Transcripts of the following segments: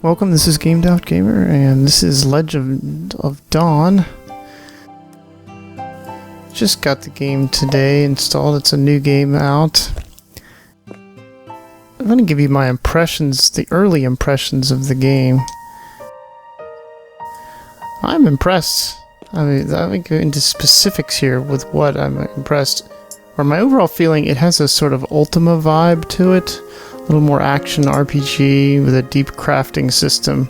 Welcome, this is Gamed Out Gamer, and this is Legend of Dawn. Just got the game today installed, it's a new game out. I'm going to give you my impressions, the early impressions of the game. I'm impressed. I mean, I will go into specifics here with what I'm impressed. For my overall feeling, it has a sort of Ultima vibe to it. A little more action RPG with a deep crafting system.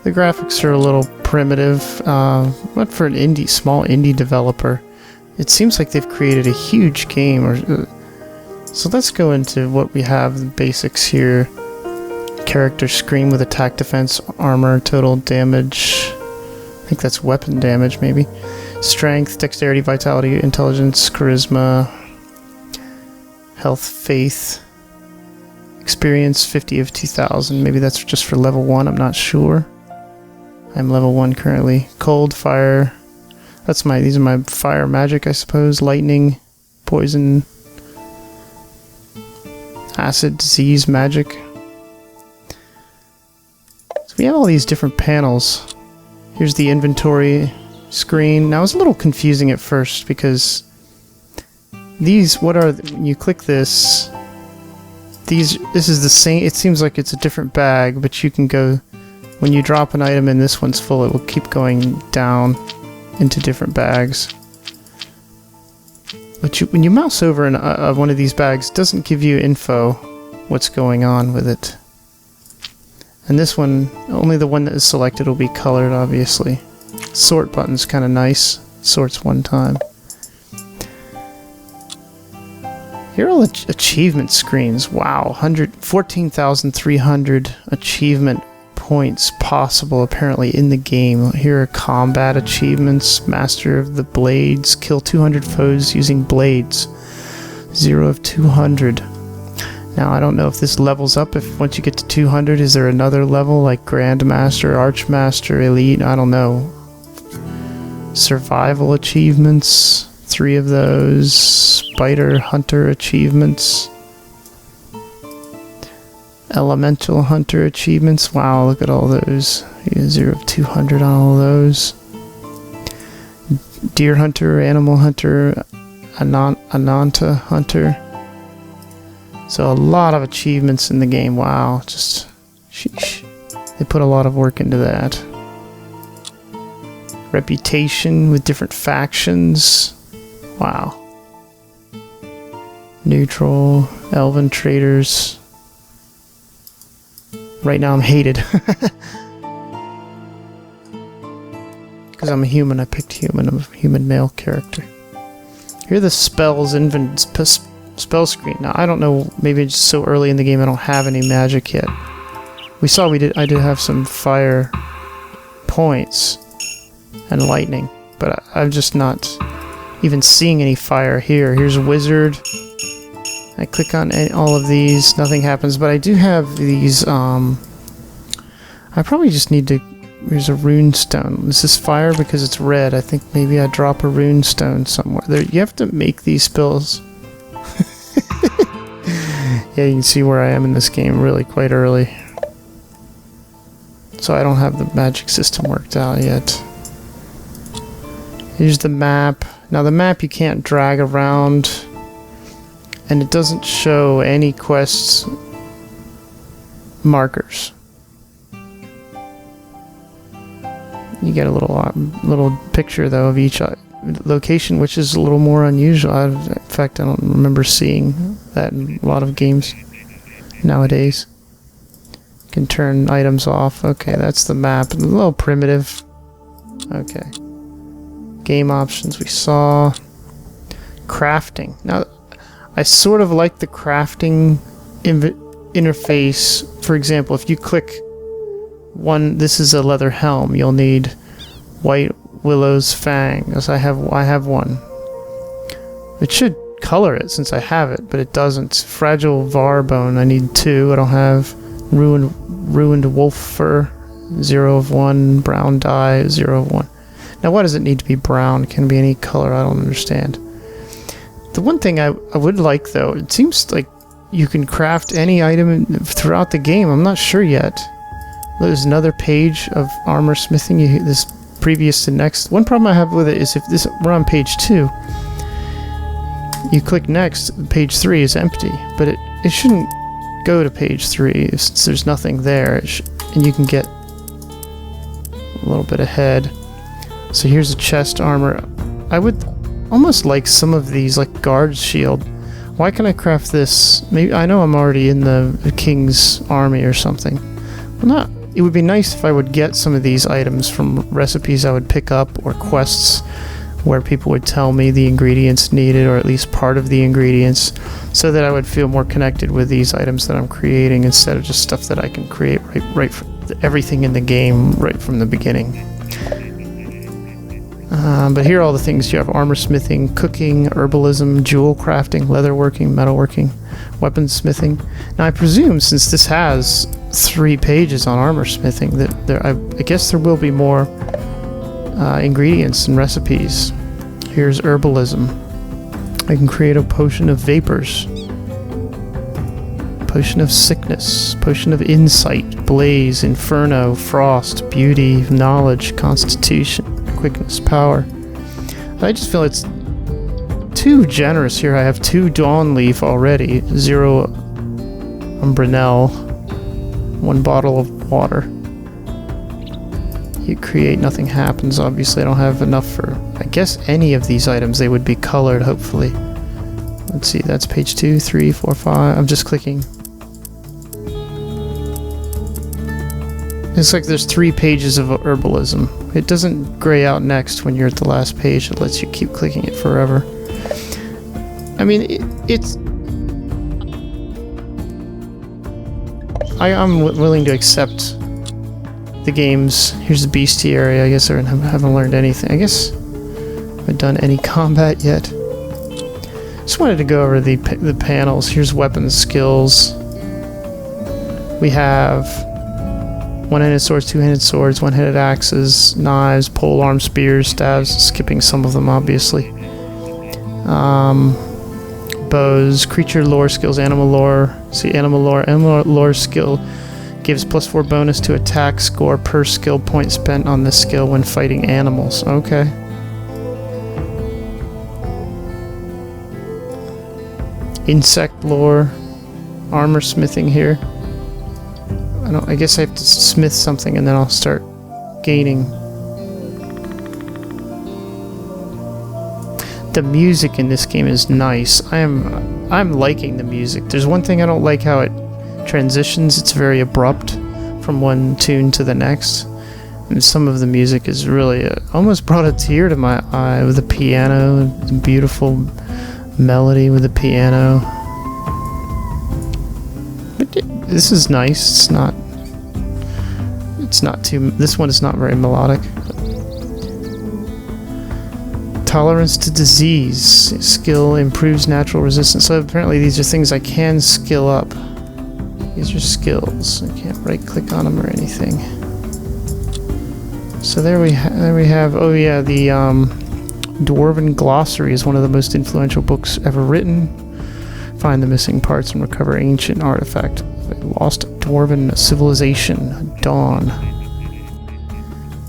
The graphics are a little primitive, but for an small indie developer, it seems like they've created a huge game. So let's go into what we have, the basics here. Character screen with attack, defense, armor, total damage. I think that's weapon damage, maybe. Strength, dexterity, vitality, intelligence, charisma, health, faith. Experience 50 of 2,000. Maybe that's just for level 1, I'm not sure. I'm level 1 currently. Cold, fire. These are my fire magic, I suppose. Lightning, poison, acid, disease, magic. So we have all these different panels. Here's the inventory screen. Now it was a little confusing at first because when you click this, this is the same. It seems like it's a different bag, but you can go, when you drop an item and this one's full, it will keep going down into different bags. But when you mouse over one of these bags, it doesn't give you info what's going on with it. And this one, only the one that is selected will be colored, obviously. Sort button's kind of nice. Sorts one time. Here are all the achievement screens. Wow, 14,300 achievement points possible apparently in the game. Here are combat achievements. Master of the blades. Kill 200 foes using blades. 0 of 200. Now I don't know if this levels up. If once you get to 200, is there another level like Grandmaster, Archmaster, Elite? I don't know. Survival achievements. 3 of those. Spider Hunter achievements. Elemental Hunter achievements. Wow, look at all those. 0 of 200 on all those. Deer Hunter, Animal Hunter, Ananta Hunter. So a lot of achievements in the game. Wow, just sheesh. They put a lot of work into that. Reputation with different factions. Wow. Neutral, Elven Traders. Right now I'm hated. Because I'm a human, I picked human. I'm a human male character. Here are the spells, spell screen. Now I don't know, maybe it's so early in the game I don't have any magic yet. I did have some fire points and lightning, but I'm just not even seeing any fire here. Here's a wizard. I click on all of these, nothing happens, but I do have these, I probably just need to, here's a rune stone. Is this fire because it's red? I think maybe I drop a rune stone somewhere. There, you have to make these spells. Yeah, you can see where I am in this game really quite early. So I don't have the magic system worked out yet. Here's the map. Now the map you can't drag around, and it doesn't show any quests markers. You get a little picture though of each location, which is a little more unusual. In fact, I don't remember seeing that in a lot of games nowadays. You can turn items off. Okay, that's the map. A little primitive. Okay. Game options we saw. Crafting. Now, I sort of like the crafting interface. For example, if you click this is a leather helm, you'll need white willow's fang, as I have one. It should color it since I have it, but it doesn't. Fragile var bone, I need 2. I don't have ruined wolf fur, 0 of 1. Brown dye, 0 of 1. Now why does it need to be brown? It can be any color, I don't understand. The one thing I would like though, it seems like you can craft any item throughout the game. I'm not sure yet. There's another page of armor smithing. This previous to next. One problem I have with it is if we're on page 2, you click next, page 3 is empty, but it shouldn't go to page 3 since there's nothing there, and you can get a little bit ahead. So here's a chest armor. I would almost like some of these, like guard shield. Why can I craft this? Maybe I know I'm already in the king's army or something. Well, not. It would be nice if I would get some of these items from recipes I would pick up or quests where people would tell me the ingredients needed, or at least part of the ingredients, so that I would feel more connected with these items that I'm creating instead of just stuff that I can create right from everything in the game right from the beginning. But here are all the things you have: armor smithing, cooking, herbalism, jewel crafting, leatherworking, metalworking, weapons smithing. Now I presume, since this has 3 pages on armor smithing, that I guess there will be more ingredients and recipes. Here's herbalism. I can create a potion of vapors, potion of sickness, potion of insight, blaze, inferno, frost, beauty, knowledge, constitution, quickness, power. I just feel it's too generous here. I have 2 dawn leaf already, 0 umbranel, 1 bottle of water. You create, nothing happens. Obviously I don't have enough for, I guess, any of these items. They would be colored, hopefully. Let's see, that's page 2, 3, 4, 5. I'm just clicking. It's like there's 3 pages of herbalism. It doesn't gray out next when you're at the last page. It lets you keep clicking it forever. I mean, I'm willing to accept the games. Here's the bestiary. I guess I haven't learned anything. I guess I haven't done any combat yet. Just wanted to go over the panels. Here's weapons skills. We have one-handed swords, two-handed swords, one-handed axes, knives, polearm, spears, staves, skipping some of them obviously. Bows, creature lore skills, animal lore. See, animal lore skill gives +4 bonus to attack score per skill point spent on this skill when fighting animals. Okay. Insect lore, armor smithing here. I guess I have to smith something and then I'll start gaining. The music in this game is nice. I'm liking the music. There's one thing I don't like, how it transitions. It's very abrupt from one tune to the next. And some of the music is really almost brought a tear to my eye with the piano, the beautiful melody with the piano. But this is nice. It's not too. This one is not very melodic. Tolerance to disease. Skill improves natural resistance. So apparently these are things I can skill up. These are skills. I can't right click on them or anything. So there we have. Oh yeah, the Dwarven Glossary is one of the most influential books ever written. Find the missing parts and recover ancient artifact of a lost Dwarven civilization, Dawn.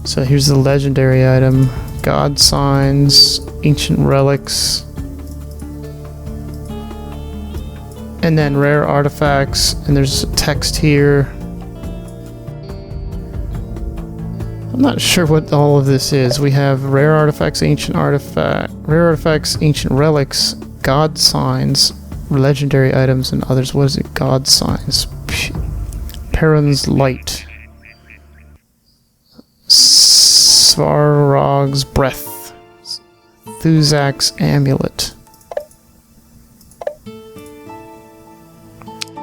So here's the legendary item. God signs, ancient relics, and then rare artifacts, and there's text here. I'm not sure what all of this is. We have rare artifacts, ancient relics, God signs, legendary items, and others. What is it? God signs. Perrin's light. Svarog's breath. Thuzak's amulet.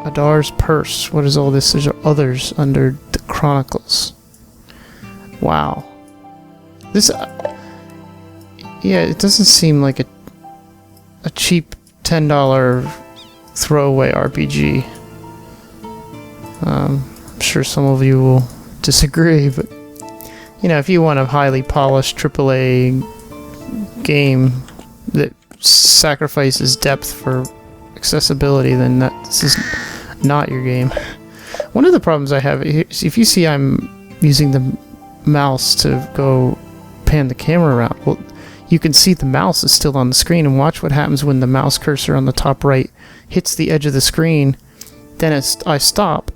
Adar's purse. What is all this? There's others under the chronicles. Wow. This yeah, it doesn't seem like a cheap $10 throwaway RPG. I'm sure some of you will disagree, but you know, if you want a highly polished AAA game that sacrifices depth for accessibility, then this is not your game. One of the problems I have is if you see I'm using the mouse to go pan the camera around, well, you can see the mouse is still on the screen, and watch what happens when the mouse cursor on the top right hits the edge of the screen. Then I stop,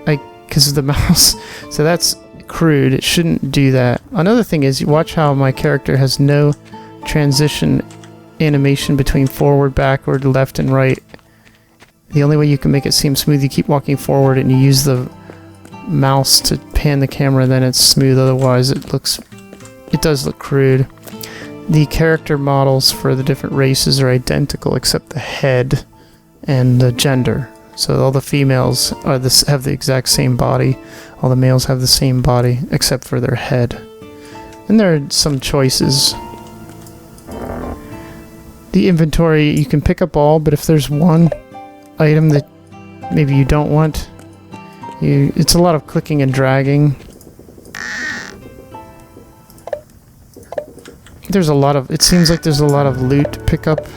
because of the mouse. So that's crude. It shouldn't do that. Another thing is, you watch how my character has no transition animation between forward, backward, left, and right. The only way you can make it seem smooth, you keep walking forward and you use the mouse to pan the camera, then it's smooth. Otherwise it does look crude. The character models for the different races are identical except the head and the gender. So all the females have the exact same body, all the males have the same body except for their head. And there are some choices. The inventory, you can pick up all, but if there's one item that maybe you don't want, it's a lot of clicking and dragging. It seems like there's a lot of loot to pick up.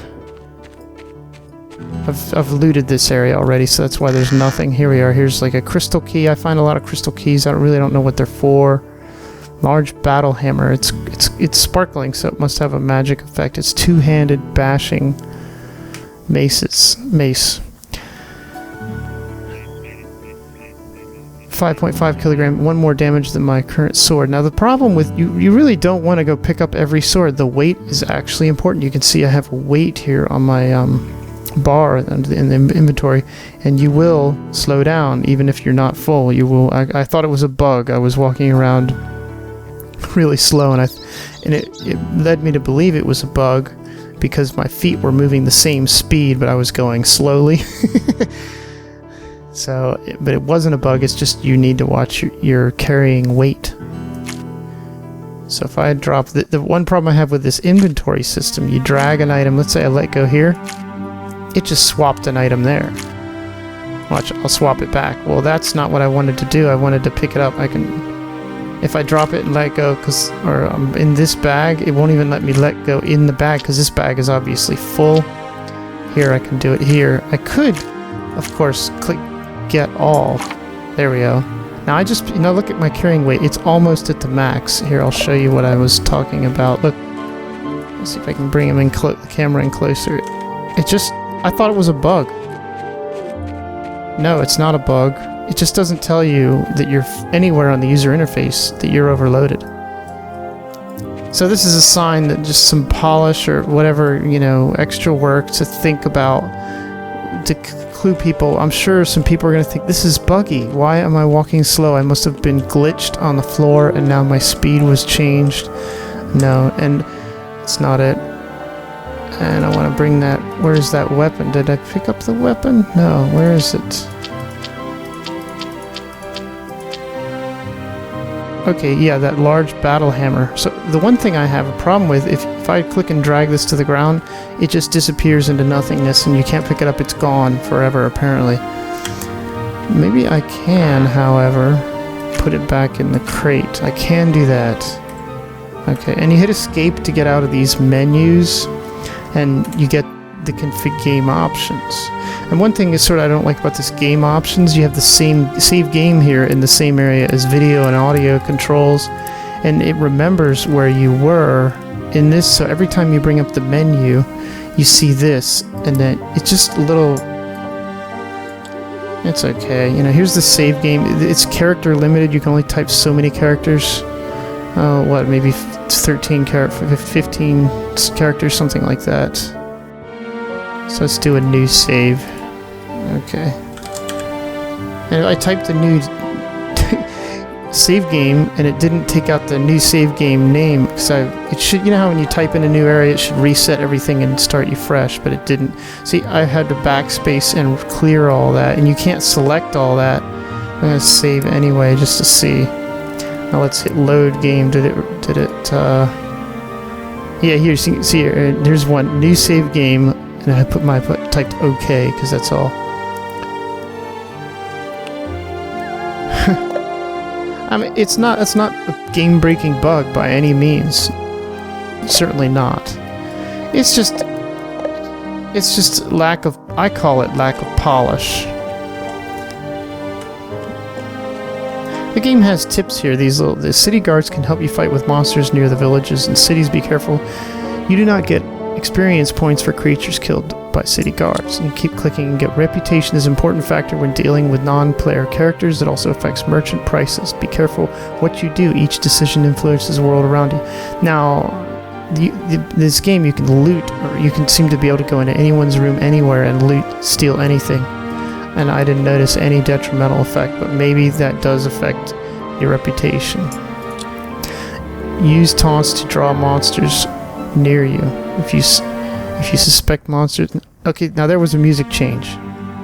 I've looted this area already, so that's why there's nothing. Here we are. Here's like a crystal key. I find a lot of crystal keys. I really don't know what they're for. Large battle hammer. It's sparkling, so it must have a magic effect. It's two-handed bashing mace. 5.5 kilogram, 1 more damage than my current sword. Now the problem with you really don't want to go pick up every sword. The weight is actually important. You can see I have a weight here on my bar in the inventory, and you will slow down even if you're not full. You will. I thought it was a bug. I was walking around really slow, and it led me to believe it was a bug because my feet were moving the same speed, but I was going slowly. So, but it wasn't a bug. It's just you need to watch your carrying weight. So if I drop the one problem I have with this inventory system, you drag an item. Let's say I let go here. It just swapped an item there. Watch, I'll swap it back. Well, that's not what I wanted to do. I wanted to pick it up. If I drop it and let go, or I'm in this bag, it won't even let me let go in the bag because this bag is obviously full. Here, I can do it here. I could, of course, click get all. There we go. Now I just, look at my carrying weight. It's almost at the max. Here, I'll show you what I was talking about. Look. Let's see if I can bring him in the camera in closer. I thought it was a bug. No, it's not a bug. It just doesn't tell you that you're anywhere on the user interface that you're overloaded. So this is a sign that just some polish or whatever, extra work to think about, to clue people. I'm sure some people are going to think, this is buggy. Why am I walking slow? I must have been glitched on the floor and now my speed was changed. No, and it's not it. And I want to bring that. Where's that weapon? Did I pick up the weapon? No, where is it? Okay, yeah, that large battle hammer. So the one thing I have a problem with, if I click and drag this to the ground, it just disappears into nothingness and you can't pick it up. It's gone forever, apparently. Maybe I can, however, put it back in the crate. I can do that. Okay, and you hit escape to get out of these menus, and you get the config game options. And one thing is I don't like about this game options, you have the same save game here in the same area as video and audio controls, and it remembers where you were in this, so every time you bring up the menu, you see this, and then it's just a little... It's okay. Here's the save game. It's character limited. You can only type so many characters. Oh, what, maybe 15 characters, something like that. So let's do a new save. Okay. And I typed the new save game, and it didn't take out the new save game name, because it should, how when you type in a new area, it should reset everything and start you fresh, but it didn't. See, I had to backspace and clear all that, and you can't select all that. I'm gonna save anyway, just to see. Now let's hit load game. Did it, yeah, here, see here, there's one, new save game, and I typed OK, because that's all. I mean, it's not a game-breaking bug by any means. Certainly not. It's just lack of, I call it lack of polish. The game has tips here. The city guards can help you fight with monsters near the villages and cities. Be careful. You do not get experience points for creatures killed by city guards. And keep clicking and get reputation is an important factor when dealing with non-player characters. It also affects merchant prices. Be careful what you do. Each decision influences the world around you. Now, this game you can loot, or you can seem to be able to go into anyone's room anywhere and loot, steal anything. And I didn't notice any detrimental effect, but maybe that does affect your reputation. Use taunts to draw monsters near you. If you suspect monsters... Okay, now there was a music change.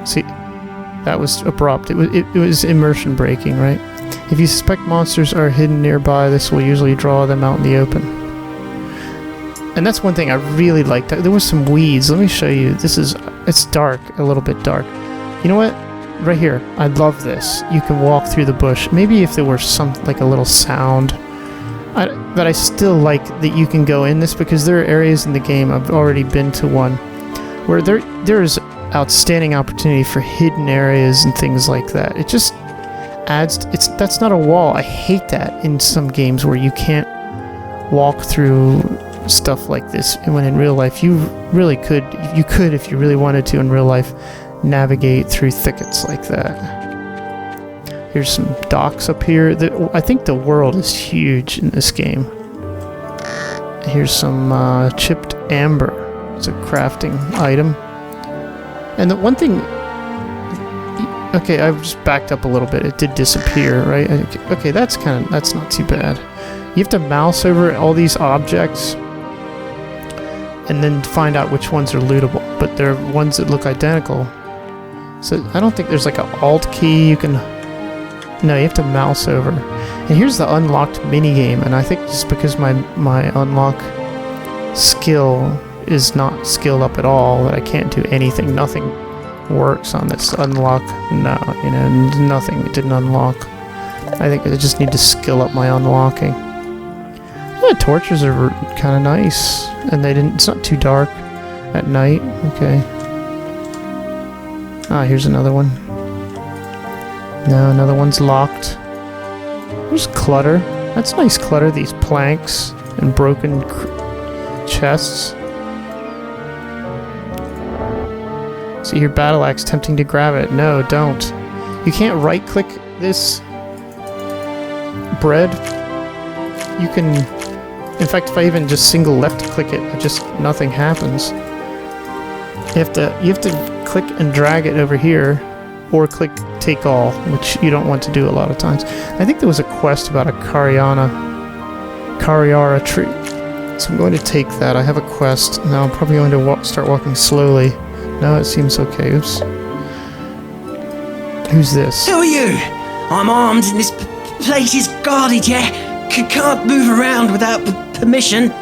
See, that was abrupt. It was immersion breaking, right? If you suspect monsters are hidden nearby, this will usually draw them out in the open. And that's one thing I really liked. There was some weeds. Let me show you. It's dark, a little bit dark. You know what? Right here. I love this. You can walk through the bush. Maybe if there were like a little sound. But I still like that you can go in this, because there are areas in the game, I've already been to one, where there is outstanding opportunity for hidden areas and things like that. It just adds... That's not a wall. I hate that in some games where you can't walk through stuff like this, when in real life you really could. You could, if you really wanted to in real life, navigate through thickets like that. Here's some docks up here. I think the world is huge in this game. Here's some chipped amber. It's a crafting item. And the one thing... Okay, I've just backed up a little bit. It did disappear, right? Okay, that's not too bad. You have to mouse over all these objects and then find out which ones are lootable. But there are ones that look identical. So I don't think there's like an alt key you can... No, you have to mouse over. And here's the unlocked minigame, and I think just because my unlock skill is not skilled up at all, that I can't do anything. Nothing works on this unlock. No, nothing. It didn't unlock. I think I just need to skill up my unlocking. The torches are kind of nice, and it's not too dark at night. Okay. Ah, here's another one. No, another one's locked. There's clutter. That's nice clutter, these planks and broken chests. See your battle axe, tempting to grab it. No, don't. You can't right-click this bread. You can... In fact, if I even just single left-click it, nothing happens. You have to click and drag it over here, or click take all, which you don't want to do a lot of times. I think there was a quest about a Cariara tree. So I'm going to take that. I have a quest. Now I'm probably going to start walking slowly. No, it seems okay. Oops. Who's this? Who are you? I'm armed and this place is guarded, yeah? Can't move around without permission.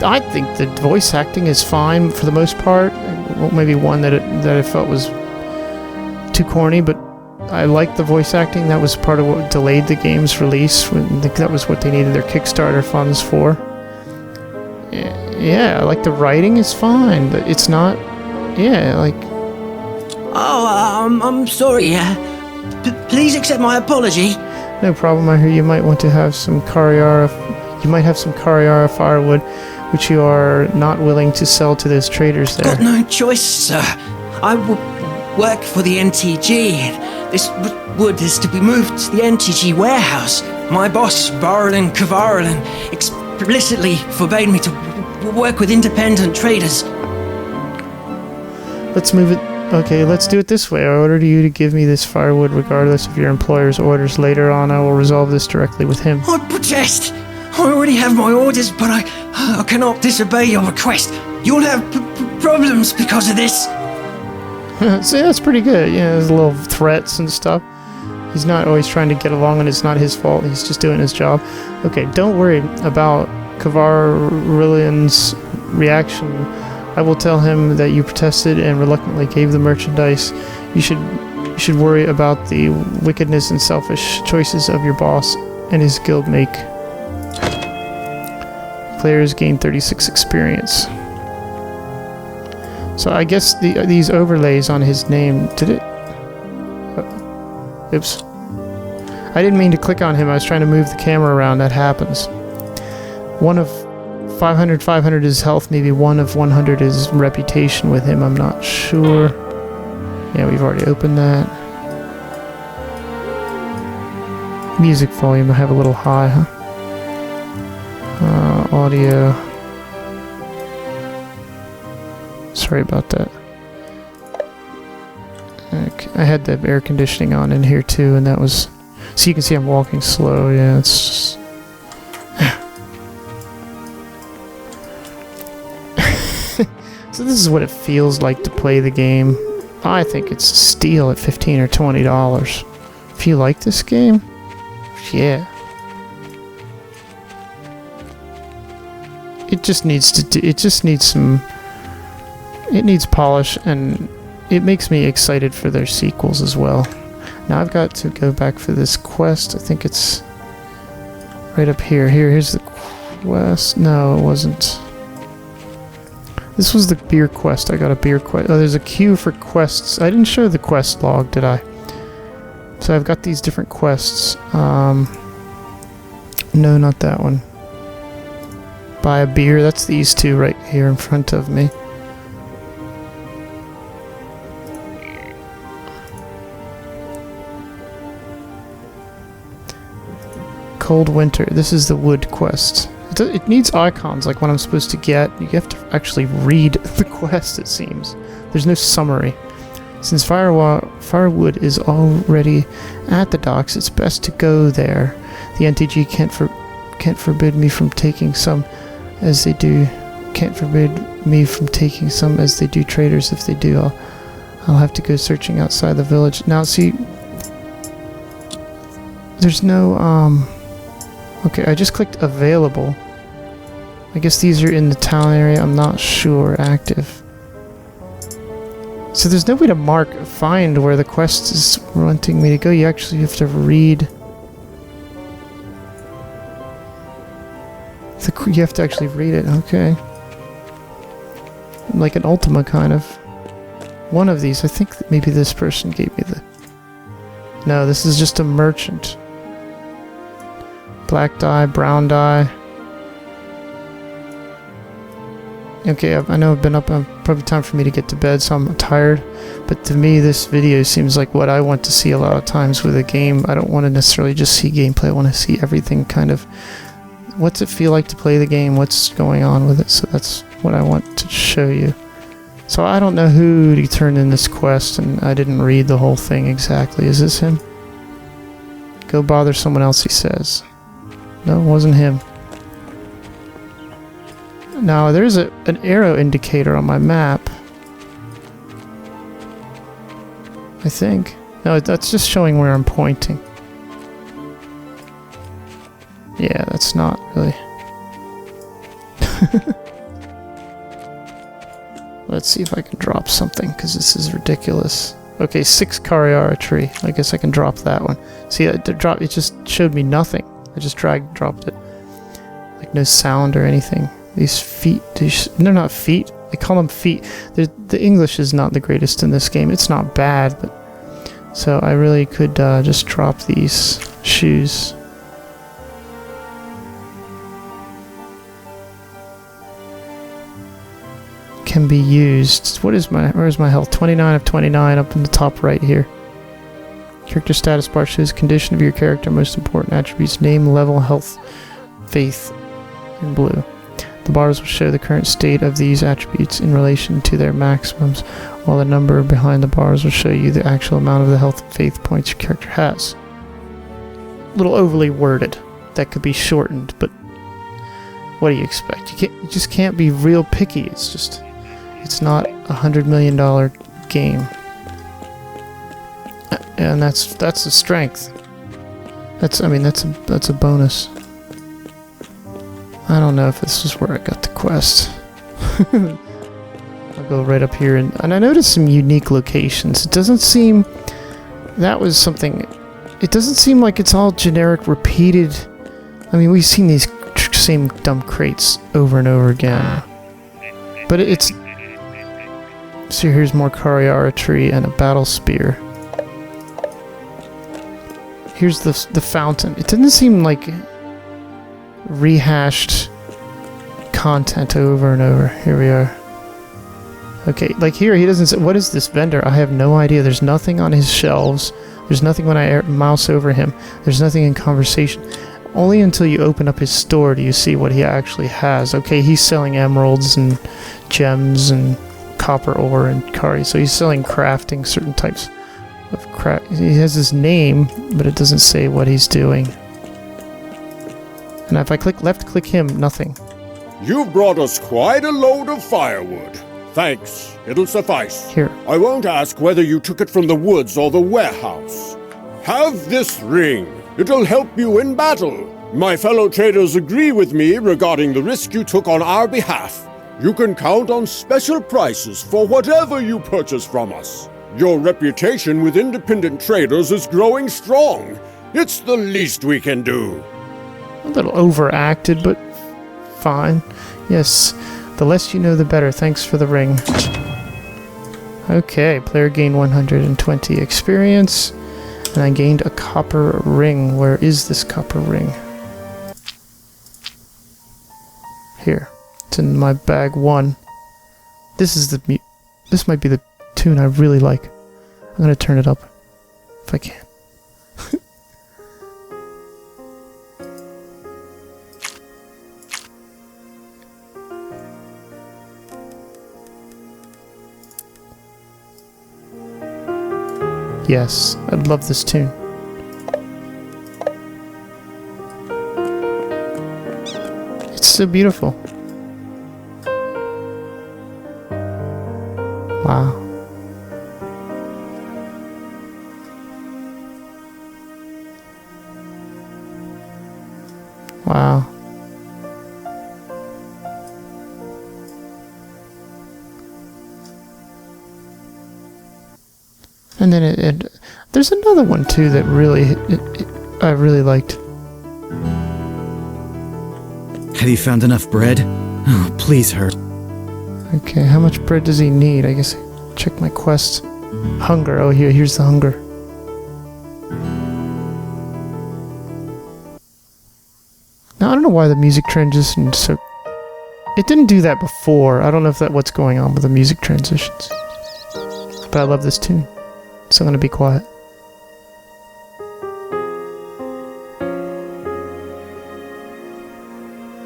I think the voice acting is fine for the most part. Well, maybe one that I felt was too corny, but I liked the voice acting. That was part of what delayed the game's release. That was what they needed their Kickstarter funds for. Yeah, like the writing is fine, but it's not... Yeah, like... Oh, I'm sorry. Please accept my apology. No problem. I hear you might want to have some Cariara... You might have some Cariara firewood, which you are not willing to sell to those traders there. Got no choice, sir. I work for the NTG. This wood is to be moved to the NTG warehouse. My boss, Varlin Kavarlin, explicitly forbade me to work with independent traders. Let's move it. Okay, let's do it this way. I ordered you to give me this firewood regardless of your employer's orders. Later on, I will resolve this directly with him. I protest. I already have my orders, but I cannot disobey your request. You'll have problems because of this. See, that's pretty good. Yeah, there's little threats and stuff. He's not always trying to get along, and it's not his fault. He's just doing his job. Okay, don't worry about Kavarlian's reaction. I will tell him that you protested and reluctantly gave the merchandise. You should worry about the wickedness and selfish choices of your boss and his guild make. Players gain 36 experience. So I guess these overlays on his name, did it? Oops. I didn't mean to click on him. I was trying to move the camera around. That happens. One of 500, 500 is health. Maybe one of 100 is reputation with him. I'm not sure. Yeah, we've already opened that. Music volume, I have a little high, huh? Audio. Sorry about that. Okay, I had the air conditioning on in here too, and that was... So you can see I'm walking slow, yeah, it's just... So this is what it feels like to play the game. I think it's a steal at $15 or $20. If you like this game, yeah. It just needs to do, it just needs some... It needs polish, and it makes me excited for their sequels as well. Now I've got to go back for this quest. I think it's right up here. Here's the quest. No, it wasn't. This was the beer quest. I got a beer quest. Oh, there's a queue for quests. I didn't show the quest log, did I? So I've got these different quests. No, not that one. Buy a beer. That's these two right here in front of me. Cold Winter. This is the wood quest. It needs icons, like what I'm supposed to get. You have to actually read the quest, it seems. There's no summary. Since firewood is already at the docks, it's best to go there. The NTG can't forbid me from taking some, as they do. Can't forbid me from taking some, as they do traders. If they do, I'll have to go searching outside the village. Now, see, there's no okay, I just clicked available. I guess these are in the town area. I'm not sure. Active. So there's no way to find where the quest is wanting me to go. You actually have to read. You have to actually read it. Okay. Like an Ultima kind of. One of these. I think that maybe this person gave me the... No, this is just a merchant. Black dye, brown dye. Okay, I know I've been up, probably time for me to get to bed, so I'm tired. But to me, this video seems like what I want to see a lot of times with a game. I don't want to necessarily just see gameplay, I want to see everything kind of... What's it feel like to play the game? What's going on with it? So that's what I want to show you. So I don't know who turned in this quest, and I didn't read the whole thing exactly. Is this him? Go bother someone else, he says. No, it wasn't him. Now, there's an arrow indicator on my map. I think. No, that's just showing where I'm pointing. Yeah, that's not really... Let's see if I can drop something, because this is ridiculous. Okay, 6 Cariara tree. I guess I can drop that one. See, it just showed me nothing. I just dropped it. Like no sound or anything. These feet, they're not feet. They call them feet. The English is not the greatest in this game. It's not bad, but... So I really could just drop these shoes. Can be used. Where's my health? 29 of 29 up in the top right here. Character status bar shows condition of your character, most important attributes, name, level, health, faith, in blue. The bars will show the current state of these attributes in relation to their maximums, while the number behind the bars will show you the actual amount of the health and faith points your character has. A little overly worded. That could be shortened, but what do you expect? You just can't be real picky. It's not $100 million game. And that's a strength. That's a bonus. I don't know if this is where I got the quest. I'll go right up here and I noticed some unique locations. It doesn't seem that was something. It doesn't seem like it's all generic, repeated. I mean, we've seen these same dumb crates over and over again. But it's... So here's more Cariara tree and a battle spear. Here's the fountain. It doesn't seem like rehashed content over and over. Here we are. Okay, like here he doesn't say, what is this vendor? I have no idea. There's nothing on his shelves. There's nothing when I mouse over him. There's nothing in conversation. Only until you open up his store do you see what he actually has. Okay, he's selling emeralds and gems and copper ore and curry. So he's selling crafting, certain types of craft. He has his name, but it doesn't say what he's doing. And if I left click him, nothing. You've brought us quite a load of firewood. Thanks. It'll suffice. Here. I won't ask whether you took it from the woods or the warehouse. Have this ring. It'll help you in battle. My fellow traders agree with me regarding the risk you took on our behalf. You can count on special prices for whatever you purchase from us. Your reputation with independent traders is growing strong. It's the least we can do. A little overacted, but fine. Yes, the less you know, the better. Thanks for the ring. Okay, player gained 120 experience, and I gained a copper ring. Where is this copper ring? Here. It's in my bag 1. This is this might be the tune I really like. I'm gonna turn it up if I can. Yes, I love this tune. It's so beautiful. Wow. Wow. And then there's another one too that really I really liked. Have you found enough bread? Oh, please hurry. Okay, how much bread does he need? I guess check my quest. Hunger. Oh, here's the hunger. Now I don't know why the music transitioned so. It didn't do that before. I don't know if that's what's going on with the music transitions. But I love this tune. So I'm gonna be quiet.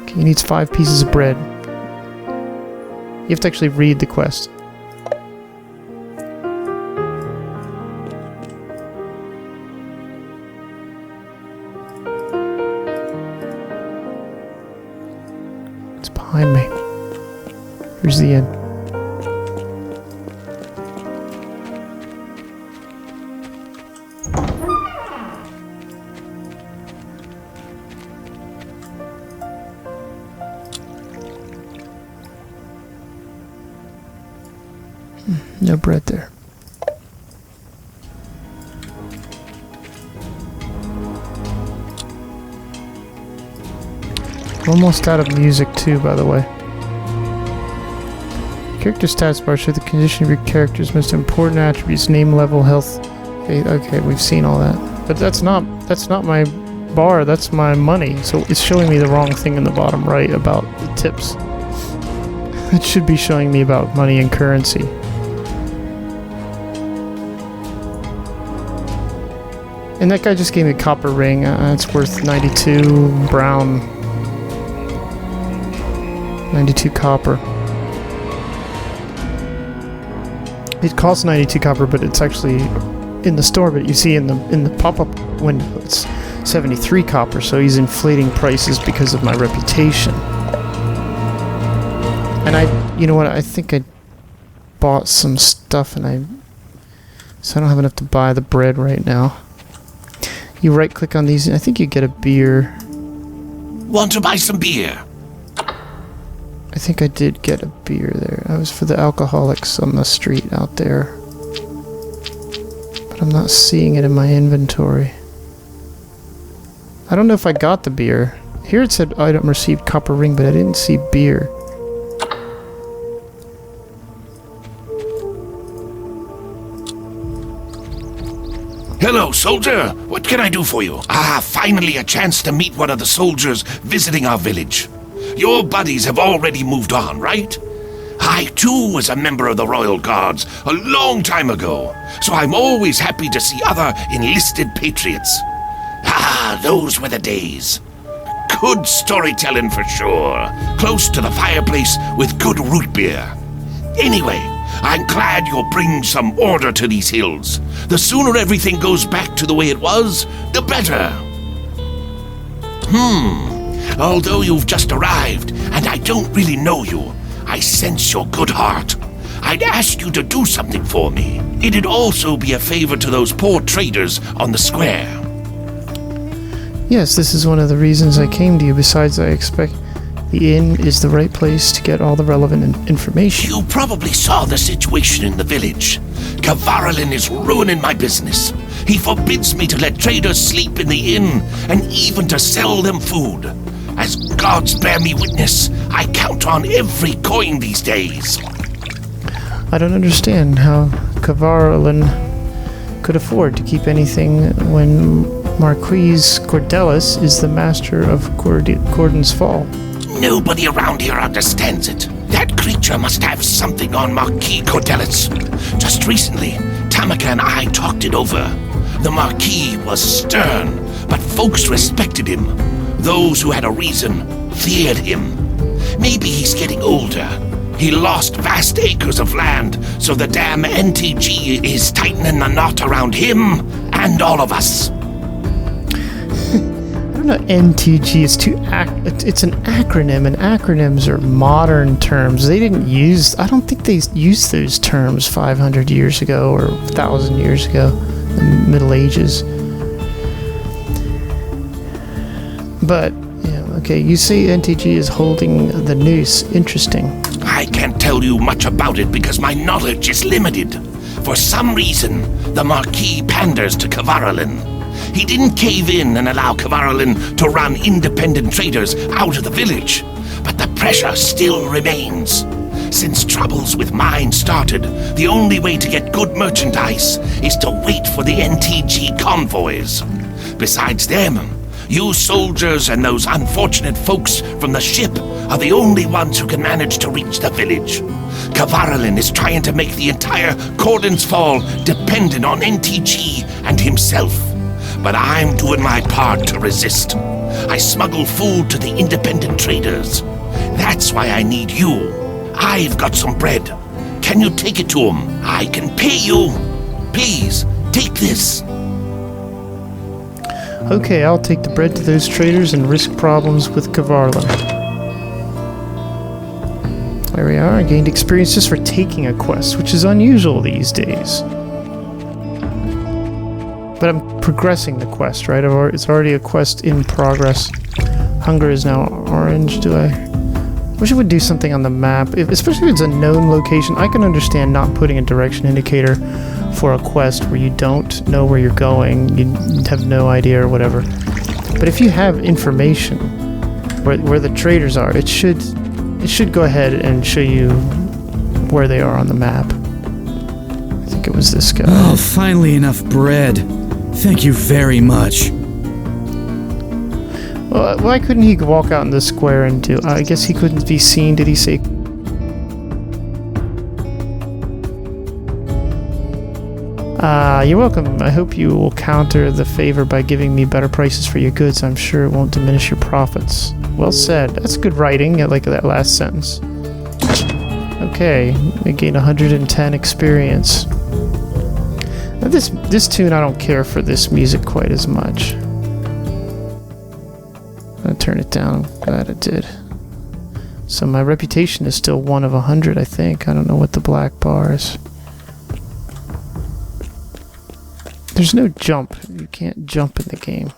Okay, he needs 5 pieces of bread. You have to actually read the quest. It's behind me. Here's the end. No bread there. Almost out of music too, by the way. Character stats bar show the condition of your character's most important attributes: name, level, health. Okay, we've seen all that. But that's not my bar. That's my money. So it's showing me the wrong thing in the bottom right about the tips. It should be showing me about money and currency. And that guy just gave me a copper ring. It's worth 92 brown. 92 copper. It costs 92 copper, but it's actually in the store. But you see in the pop-up window, it's 73 copper. So he's inflating prices because of my reputation. And you know what? I think I bought some stuff, so I don't have enough to buy the bread right now. You right-click on these, and I think you get a beer. Want to buy some beer? I think I did get a beer there. I was for the alcoholics on the street out there. But I'm not seeing it in my inventory. I don't know if I got the beer. Here it said item received copper ring, but I didn't see beer. Hello, soldier. What can I do for you? Ah, finally a chance to meet one of the soldiers visiting our village. Your buddies have already moved on, right? I, too, was a member of the Royal Guards a long time ago, so I'm always happy to see other enlisted patriots. Ah, those were the days. Good storytelling for sure. Close to the fireplace with good root beer. Anyway, I'm glad you'll bring some order to these hills. The sooner everything goes back to the way it was, the better. Although you've just arrived, and I don't really know you, I sense your good heart. I'd ask you to do something for me. It'd also be a favor to those poor traders on the square. Yes, this is one of the reasons I came to you. Besides, I expect the inn is the right place to get all the relevant information. You probably saw the situation in the village. Kvaralin is ruining my business. He forbids me to let traders sleep in the inn, and even to sell them food. As gods bear me witness, I count on every coin these days. I don't understand how Kvaralin could afford to keep anything when Marquis Cordelis is the master of Corden's Fall. Nobody around here understands it. That creature must have something on Marquis Cordelis. Just recently, Tamaka and I talked it over. The Marquis was stern, but folks respected him. Those who had a reason feared him. Maybe he's getting older. He lost vast acres of land, so the damn NTG is tightening the knot around him and all of us. I don't know, NTG, it's an acronym, and acronyms are modern terms. They didn't use, I don't think they used those terms 500 years ago or 1,000 years ago, in the Middle Ages. But, yeah, okay, you say NTG is holding the noose. Interesting. I can't tell you much about it because my knowledge is limited. For some reason, the Marquis panders to Kvaralin. He didn't cave in and allow Kvaralin to run independent traders out of the village, but the pressure still remains. Since troubles with mine started, the only way to get good merchandise is to wait for the NTG convoys. Besides them, you soldiers and those unfortunate folks from the ship are the only ones who can manage to reach the village. Kvaralin is trying to make the entire Corden's Fall dependent on NTG and himself. But I'm doing my part to resist. I smuggle food to the independent traders. That's why I need you. I've got some bread. Can you take it to him? I can pay you. Please, take this. Okay, I'll take the bread to those traders and risk problems with Kvaralin. There we are. I gained experience just for taking a quest, which is unusual these days. But I'm progressing the quest, right? It's already a quest in progress. Hunger is now orange. I wish it would do something on the map. Especially if it's a known location. I can understand not putting a direction indicator for a quest where you don't know where you're going. You have no idea or whatever. But if you have information where the traders are, it should go ahead and show you where they are on the map. I think it was this guy. Oh, finally enough bread. Thank you very much. Well, why couldn't he walk out in the square and do... I guess he couldn't be seen, did he say? You're welcome. I hope you will counter the favor by giving me better prices for your goods. I'm sure it won't diminish your profits. Well said. That's good writing, I like that last sentence. Okay, we gain 110 experience. Now this tune, I don't care for this music quite as much. I'll turn it down. I'm glad I did. So my reputation is still 1 of 100, I think. I don't know what the black bar is. There's no jump. You can't jump in the game.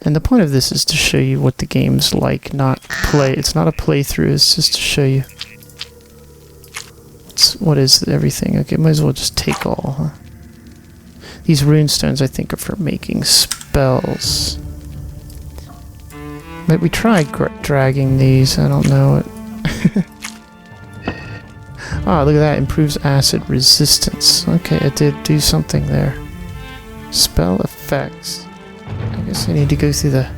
And the point of this is to show you what the game's like, not play. It's not a playthrough, it's just to show you. What is everything? Okay, might as well just take all, huh? These runestones, I think, are for making spells. Might we try dragging these? I don't know it. Ah, look at that. Improves acid resistance. Okay, it did do something there. Spell effects. I guess I need to go through the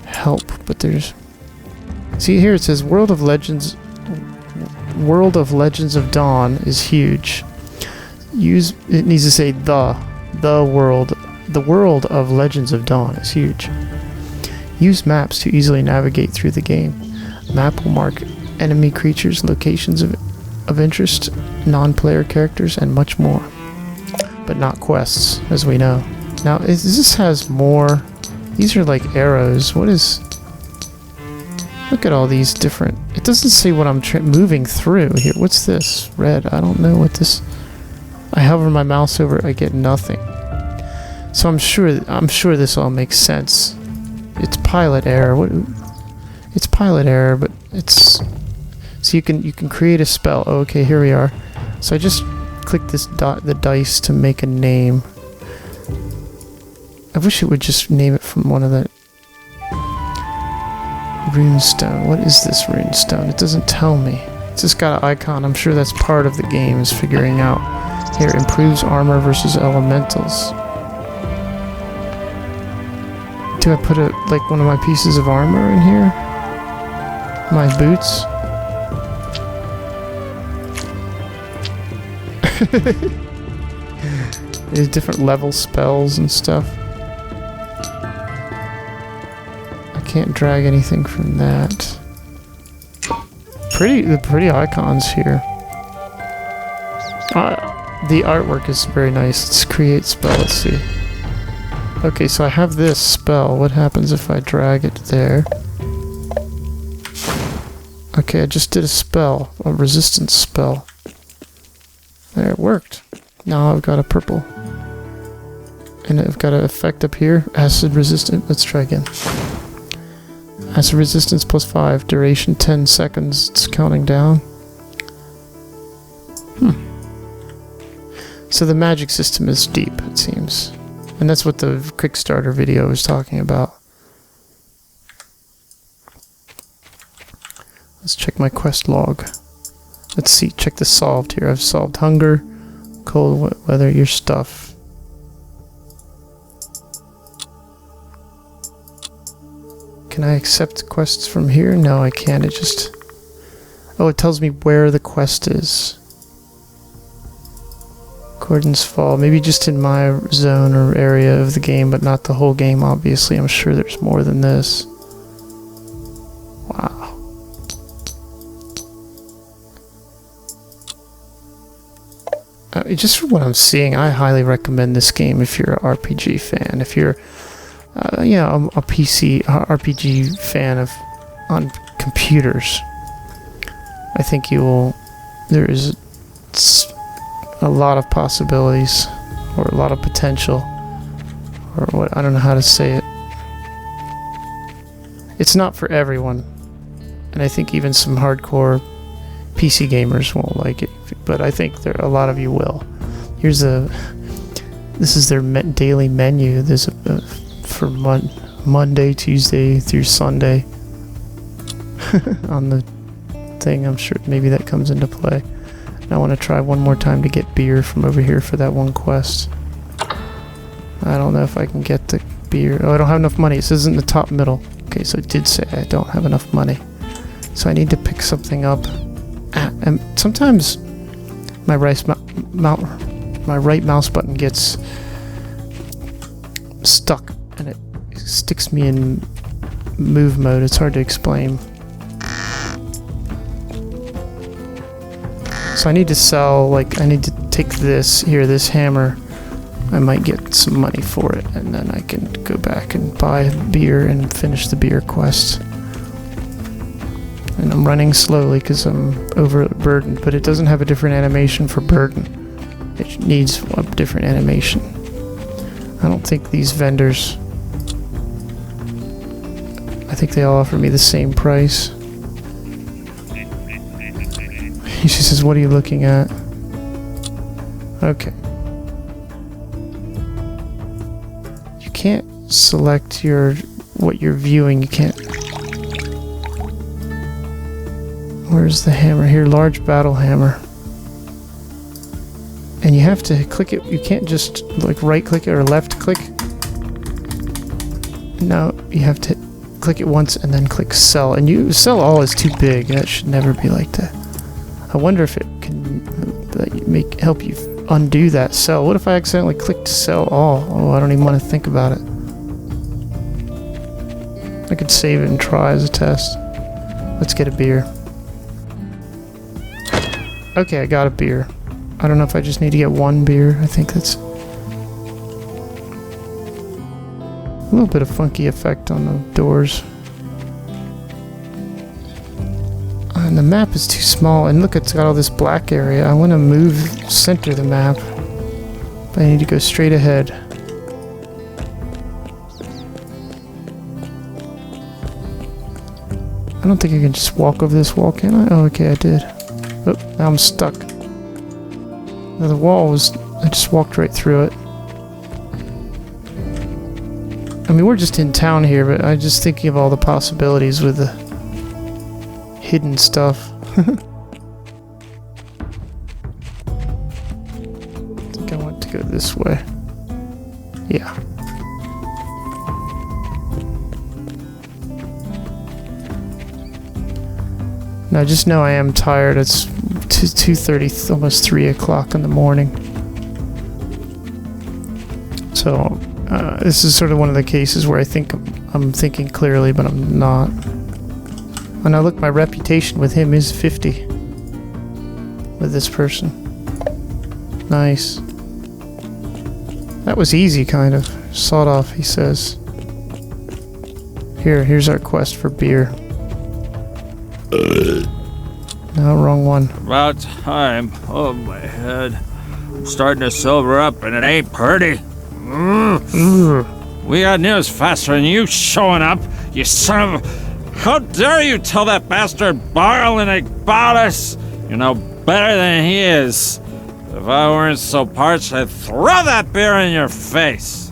help, but there's... See here it says World of Legends of Dawn is huge. It needs to say the world of Legends of Dawn is huge. Use maps to easily navigate through the game. Map will mark enemy creatures, locations of interest, non-player characters, and much more. But not quests, as we know. Now, this has more... These are like arrows. What is... Look at all these different... It doesn't say what I'm moving through here. What's this? Red. I don't know what this... I hover my mouse over it, I get nothing. So I'm sure this all makes sense. It's pilot error. It's pilot error, but it's... So you can create a spell. Oh, okay, here we are. So I just click the dice to make a name. I wish it would just name it from one of the... Runestone. What is this runestone? It doesn't tell me. It's just got an icon. I'm sure that's part of the game, is figuring out. Here, improves armor versus elementals. Do I put like one of my pieces of armor in here? My boots? There's different level spells and stuff. I can't drag anything from that. The pretty icons here. The artwork is very nice. Let's create spell. Let's see. Okay, so I have this spell. What happens if I drag it there? Okay, I just did a spell. A resistance spell. There, it worked. Now I've got a purple. And I've got an effect up here. Acid resistant. Let's try again. Acid resistance +5. Duration 10 seconds. It's counting down. So the magic system is deep, it seems. And that's what the Kickstarter video was talking about. Let's check my quest log. Let's see, check the solved here. I've solved hunger, cold weather, your stuff. Can I accept quests from here? No, I can't. It just... Oh, it tells me where the quest is. Gordon's Fall. Maybe just in my zone or area of the game, but not the whole game, obviously. I'm sure there's more than this. Wow. Just from what I'm seeing, I highly recommend this game if you're an RPG fan. If you're, a PC RPG fan on computers, I think you will. There is a lot of possibilities, or a lot of potential, or what, I don't know how to say it. It's not for everyone, and I think even some hardcore PC gamers won't like it, but I think a lot of you will. This is their daily menu. There's for Monday, Tuesday through Sunday on the thing. I'm sure maybe that comes into play. I want to try one more time to get beer from over here for that one quest. I don't know if I can get the beer. Oh, I don't have enough money. It says in the top middle. Okay, so it did say I don't have enough money. So I need to pick something up. And sometimes my right mouse button gets stuck and it sticks me in move mode. It's hard to explain. So I need to sell, I need to take this hammer. I might get some money for it, and then I can go back and buy beer and finish the beer quest. And I'm running slowly because I'm overburdened, but it doesn't have a different animation for burden. It needs a different animation. I don't think these vendors... I think they all offer me the same price. He says, what are you looking at? Okay. You can't select what you're viewing. You can't... Where's the hammer? Here, large battle hammer. And you have to click it. You can't just like right click it or left click. No, you have to click it once and then click sell. And you sell all is too big. That should never be like that. I wonder if it can help you undo that sell. What if I accidentally clicked sell all? Oh, I don't even want to think about it. I could save it and try as a test. Let's get a beer. Okay, I got a beer. I don't know if I just need to get one beer. I think that's a little bit of funky effect on the doors. And the map is too small. And look, it's got all this black area. I want to center the map. But I need to go straight ahead. I don't think I can just walk over this wall, can I? Oh, okay, I did. Oh, now I'm stuck. Now the wall was... I just walked right through it. I mean, we're just in town here, but I'm just thinking of all the possibilities with the hidden stuff. I think I want to go this way. Yeah. Now, just know I am tired. It's 2:30, almost 3 o'clock in the morning. So, this is sort of one of the cases where I think I'm thinking clearly, but I'm not. And now look, my reputation with him is 50. With this person. Nice. That was easy, kind of. Sawed off, he says. Here's our quest for beer. No, wrong one. About time. Oh, my head. I'm starting to sober up and it ain't pretty. We got news faster than you showing up, you son of a... How dare you tell that bastard Barlin about us? You know better than he is. If I weren't so parched, I'd throw that beer in your face.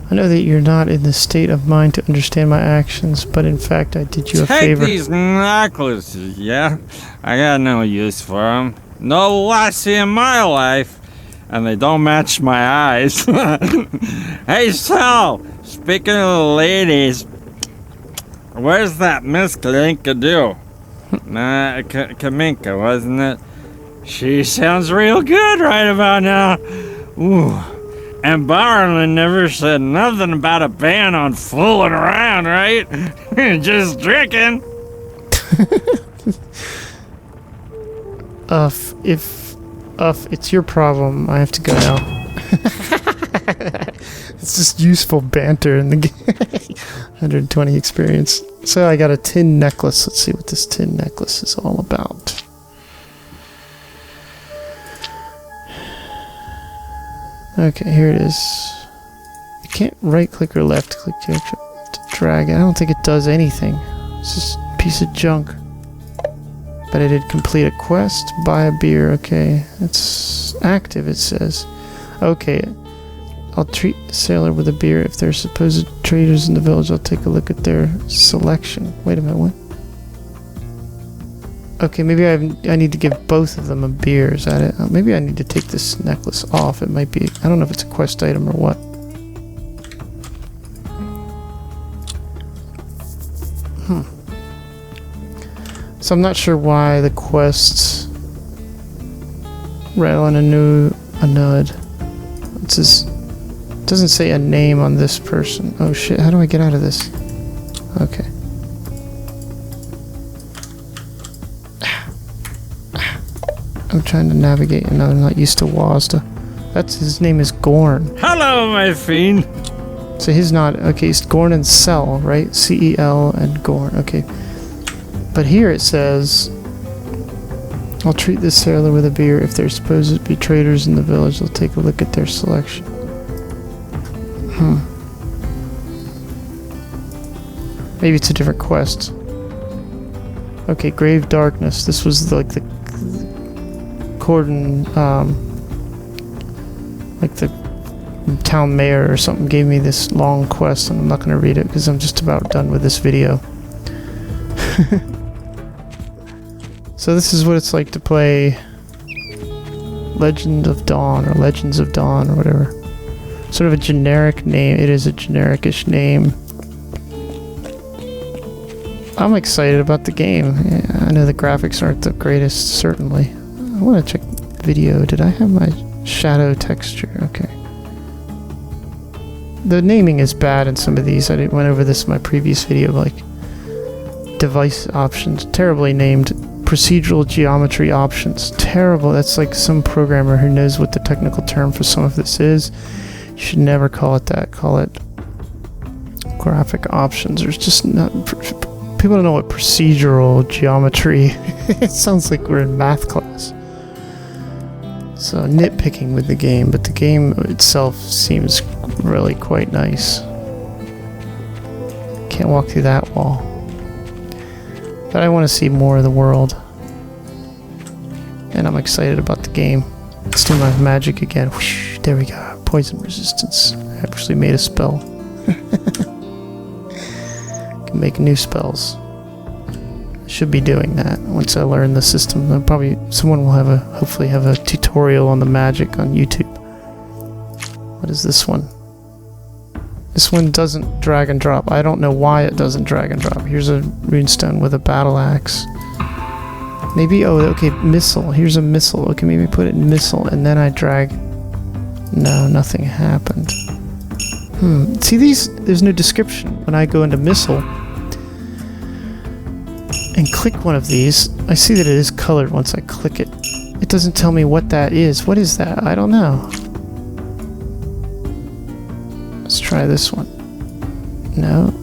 I know that you're not in the state of mind to understand my actions, but in fact I did you a favor. Take these necklaces, yeah? I got no use for them. No lassie in my life. And they don't match my eyes. Hey, Sal, speaking of the ladies, where's that Miss Kaminka? Nah, Kaminka, wasn't it? She sounds real good right about now. Ooh. And Barlin never said nothing about a ban on fooling around, right? Just drinking. If it's your problem, I have to go now. It's just useful banter in the game. 120 experience. So I got a tin necklace. Let's see what this tin necklace is all about. Okay, here it is. You can't right click or left click to drag it. I don't think it does anything. It's just a piece of junk. But I did complete a quest, buy a beer, okay. It's active, it says. Okay, I'll treat the sailor with a beer. If they're supposed traders in the village, I'll take a look at their selection. Wait a minute, what? Okay, maybe I need to give both of them a beer, is that it? Maybe I need to take this necklace off. It might be, I don't know if it's a quest item or what. So I'm not sure why the quests rattle on a nud. It says, it doesn't say a name on this person. Oh shit, how do I get out of this? Okay. I'm trying to navigate, and I'm not used to WASD. His name is Gorn. Hello, my fiend. So he's not, okay, it's Gorn and Cell, right? C-E-L and Gorn, okay. But here it says, I'll treat this sailor with a beer. If they're supposed to be traders in the village, I'll take a look at their selection. Maybe it's a different quest. Okay, Grave Darkness. This was like the cordon, like the town mayor or something gave me this long quest, and I'm not going to read it because I'm just about done with this video. So this is what it's like to play Legend of Dawn or Legends of Dawn or whatever. Sort of a generic name. It is a generic-ish name. I'm excited about the game. Yeah, I know the graphics aren't the greatest, certainly. I want to check video. Did I have my shadow texture? Okay. The naming is bad in some of these. I went over this in my previous video, like device options. Terribly named. Procedural geometry options. Terrible. That's like some programmer who knows what the technical term for some of this is. You should never call it that. Call it graphic options. There's just not... People don't know what procedural geometry... It sounds like we're in math class. So nitpicking with the game, but the game itself seems really quite nice. Can't walk through that wall. But I want to see more of the world. And I'm excited about the game. Let's do my magic again. Whoosh, there we go. Poison resistance. I actually made a spell. Can make new spells. I should be doing that once I learn the system. Someone will hopefully have a tutorial on the magic on YouTube. What is this one? This one doesn't drag and drop. I don't know why it doesn't drag and drop. Here's a runestone with a battle axe. Maybe, oh, okay, missile. Here's a missile. Okay, maybe put it in missile and then I drag. No, nothing happened. See these? There's no description. When I go into missile and click one of these, I see that it is colored once I click it. It doesn't tell me what that is. What is that? I don't know. Let's try this one. No.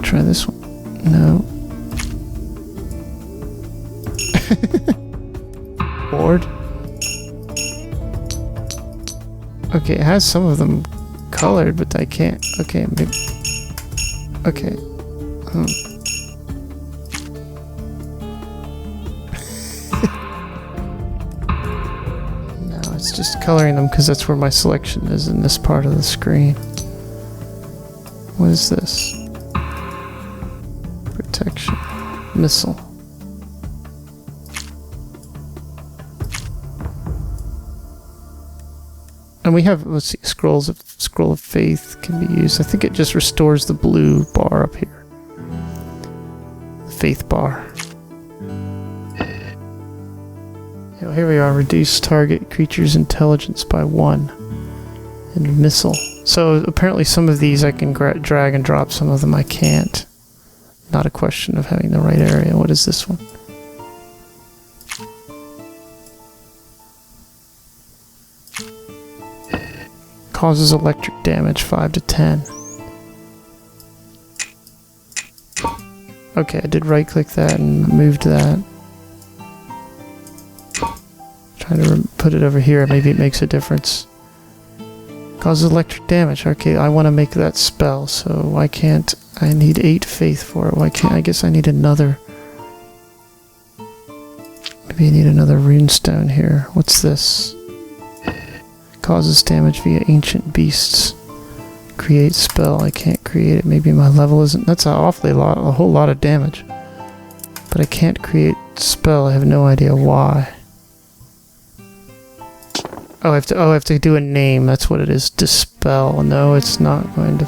Try this one. No. Board. Okay, it has some of them colored, but I can't. Okay, maybe. Okay. No, it's just coloring them because that's where my selection is in this part of the screen. What is this? Protection. Missile. And we have, let's see, scroll of faith can be used. I think it just restores the blue bar up here. The faith bar. Here we are, reduce target creature's intelligence by 1. And missile. So apparently some of these I can drag and drop, some of them I can't. Not a question of having the right area. What is this one? Causes electric damage 5 to 10. Okay, I did right click that and moved that. Trying to put it over here, maybe it makes a difference. Causes electric damage. Okay, I want to make that spell, so why can't I need 8 faith for it? Why can't I guess I need another. Maybe I need another runestone here. What's this? Causes damage via ancient beasts. Create spell. I can't create it. Maybe my level isn't. That's a whole lot of damage. But I can't create spell. I have no idea why. Oh, I have to do a name. That's what it is. Dispel. No, it's not going to.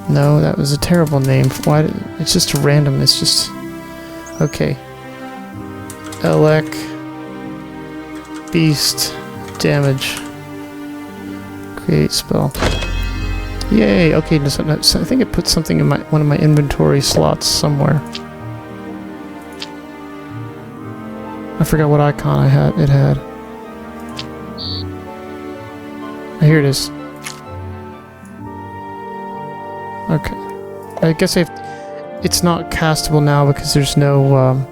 No, that was a terrible name. Why? It's just random. It's just. Okay. Elec. Beast. Damage. Create spell. Yay! Okay, so I think it put something in one of my inventory slots somewhere. I forgot what icon it had. Here it is. Okay. I guess it's not castable now because there's no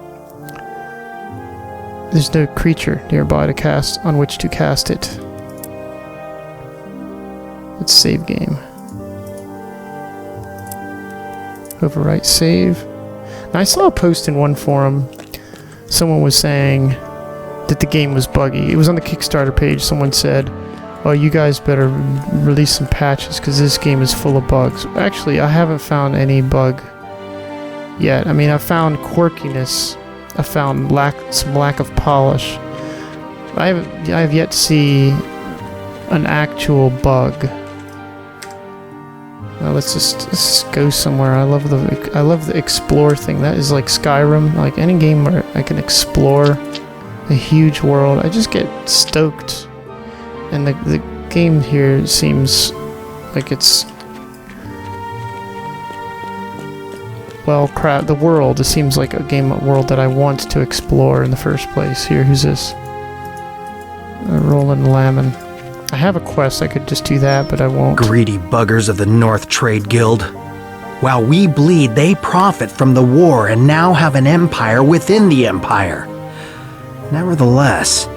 creature nearby to cast on which to cast it. Let's save game. Overwrite save. Now I saw a post in one forum. Someone was saying that the game was buggy. It was on the Kickstarter page. Someone said, "Oh, you guys better release some patches because this game is full of bugs." Actually, I haven't found any bug yet. I mean, I found quirkiness. I found some lack of polish. I have yet to see an actual bug. Well, let's just go somewhere. I love the explore thing. That is like Skyrim. Like any game where I can explore a huge world, I just get stoked. And the game here seems like it's well crap. The world, it seems like a world that I want to explore in the first place. Here, who's this? Roland Lamon. I have a quest, I could just do that, but I won't. Greedy buggers of the North Trade Guild. While we bleed, they profit from the war and now have an empire within the empire. Nevertheless,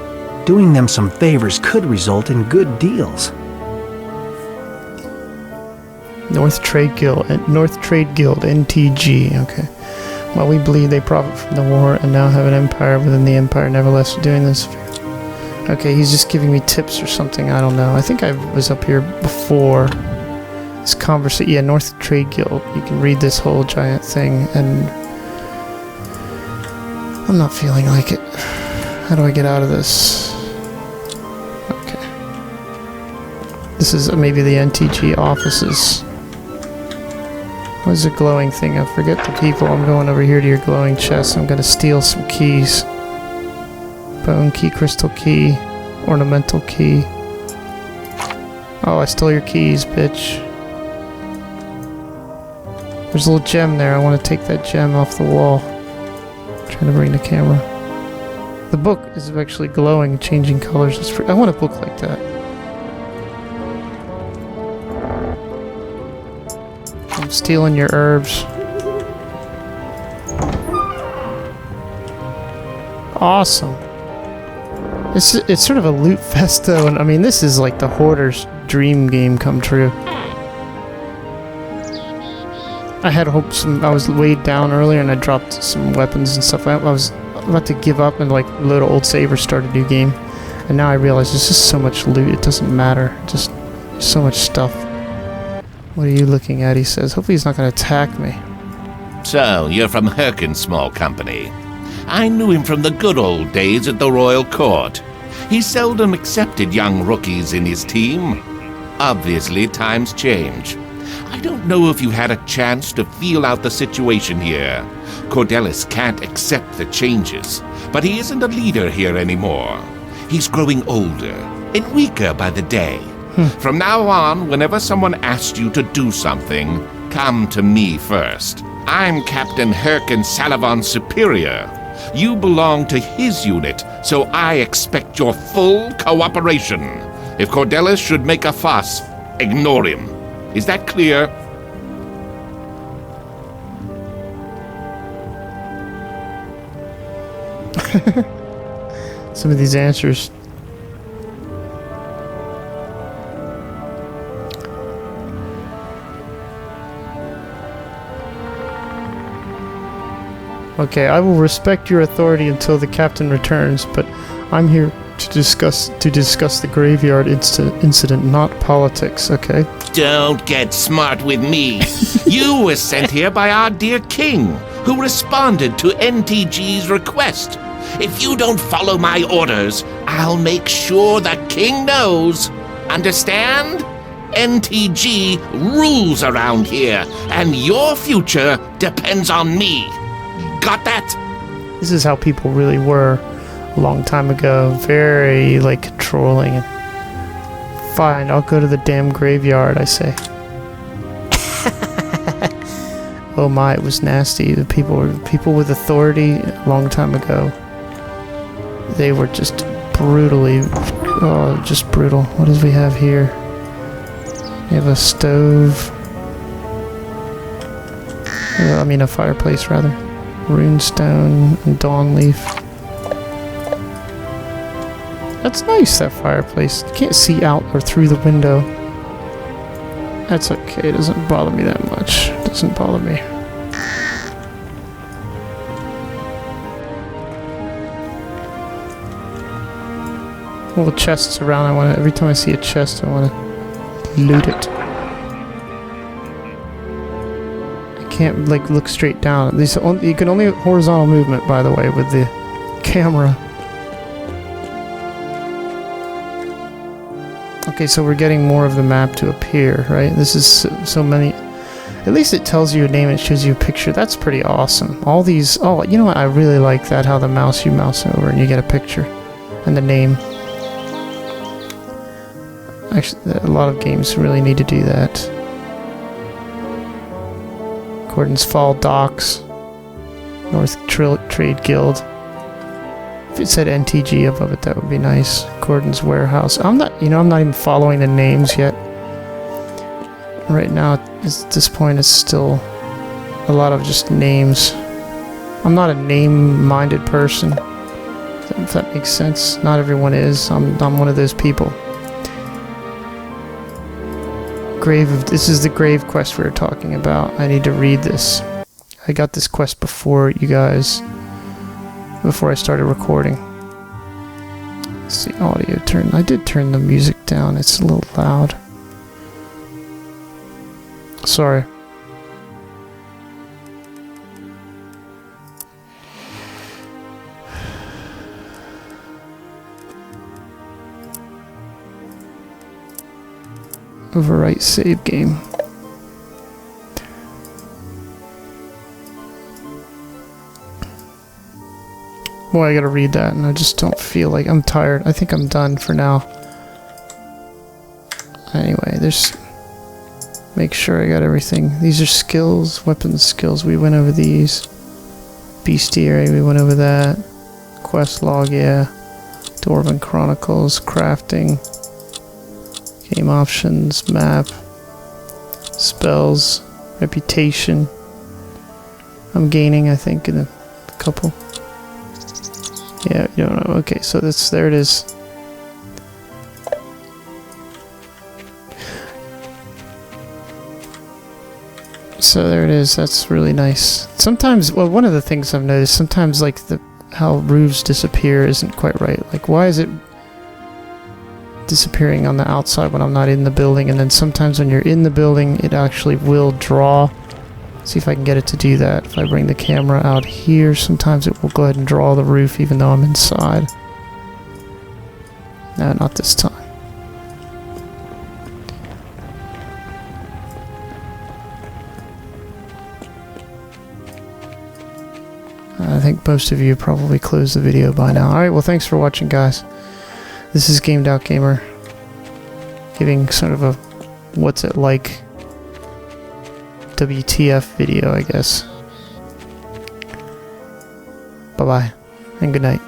doing them some favors could result in good deals. North Trade Guild, NTG, okay. While we bleed, they profit from the war and now have an empire within the empire, nevertheless doing this. Okay, he's just giving me tips or something, I don't know. I think I was up here before this conversation. Yeah, North Trade Guild. You can read this whole giant thing, and I'm not feeling like it. How do I get out of this? Okay. This is maybe the NTG offices. What is a glowing thing? I forget the people. I'm going over here to your glowing chest. I'm gonna steal some keys. Bone key, crystal key, ornamental key. Oh, I stole your keys, bitch. There's a little gem there. I want to take that gem off the wall. I'm trying to bring the camera. The book is actually glowing, changing colors. I want a book like that. I'm stealing your herbs. Awesome. It's sort of a loot fest though, and I mean this is like the hoarder's dream game come true. I had hopes. I was weighed down earlier and I dropped some weapons and stuff. I was about to give up and like load an old save or start a new game, and now I realize there's just so much loot. It doesn't matter. Just so much stuff. What are you looking at? He says. Hopefully he's not going to attack me. So, you're from Herkin's small company. I knew him from the good old days at the royal court. He seldom accepted young rookies in his team. Obviously, times change. I don't know if you had a chance to feel out the situation here. Cordelis can't accept the changes, but he isn't a leader here anymore. He's growing older and weaker by the day. From now on, whenever someone asks you to do something, come to me first. I'm Captain Herkin Salavon's superior. You belong to his unit, so I expect your full cooperation. If Cordelis should make a fuss, ignore him. Is that clear? Some of these answers. Okay, I will respect your authority until the captain returns, but I'm here to discuss the graveyard incident, not politics, okay? Don't get smart with me. You were sent here by our dear king, who responded to NTG's request. If you don't follow my orders, I'll make sure the king knows. Understand? NTG rules around here, and your future depends on me. Got that? This is how people really were a long time ago. Very, like, controlling. Fine, I'll go to the damn graveyard, I say. Oh my, it was nasty. The people with authority a long time ago. They were just brutally, just brutal. What do we have here? We have a stove. I mean a fireplace, rather. Runestone and dawn leaf. That's nice, that fireplace. You can't see out or through the window. That's okay, it doesn't bother me that much. It doesn't bother me. All the chests around, every time I see a chest, I wanna loot it. Can't like look straight down. You can only have horizontal movement, by the way, with the camera. Okay, so we're getting more of the map to appear, right? This is so many... At least it tells you a name and shows you a picture. That's pretty awesome. All these... Oh, you know what? I really like that, how the mouse, you mouse over and you get a picture. And the name. Actually, a lot of games really need to do that. Gordon's Fall Docks. North Trade Guild. If it said NTG above it, that would be nice. Gordon's Warehouse. I'm not even following the names yet. Right now, at this point, it's still a lot of just names. I'm not a name-minded person. If that makes sense. Not everyone is. I'm one of those people. This is the grave quest we were talking about. I need to read this. I got this quest before you guys, before I started recording. Let's see, audio turn. I did turn the music down. It's a little loud. Sorry. Overwrite save game. Boy, I gotta read that, and I just don't feel like... I'm tired. I think I'm done for now. Anyway, there's... Make sure I got everything. These are skills, weapons skills. We went over these. Bestiary, we went over that. Quest log, yeah. Dwarven Chronicles, crafting. Game options, map. Spells, reputation. I'm gaining, I think, in a couple. Yeah, you don't know. Okay, so there it is. So there it is. That's really nice. Sometimes, well, one of the things I've noticed, sometimes like how roofs disappear isn't quite right. Like, why is it disappearing on the outside when I'm not in the building? And then sometimes when you're in the building, it actually will draw. See if I can get it to do that. If I bring the camera out here, sometimes it will go ahead and draw the roof even though I'm inside. No, not this time. I think most of you probably closed the video by now. Alright, well thanks for watching, guys. This is Gamed Out Gamer, giving sort of a what's it like WTF video, I guess. Bye-bye, and good night.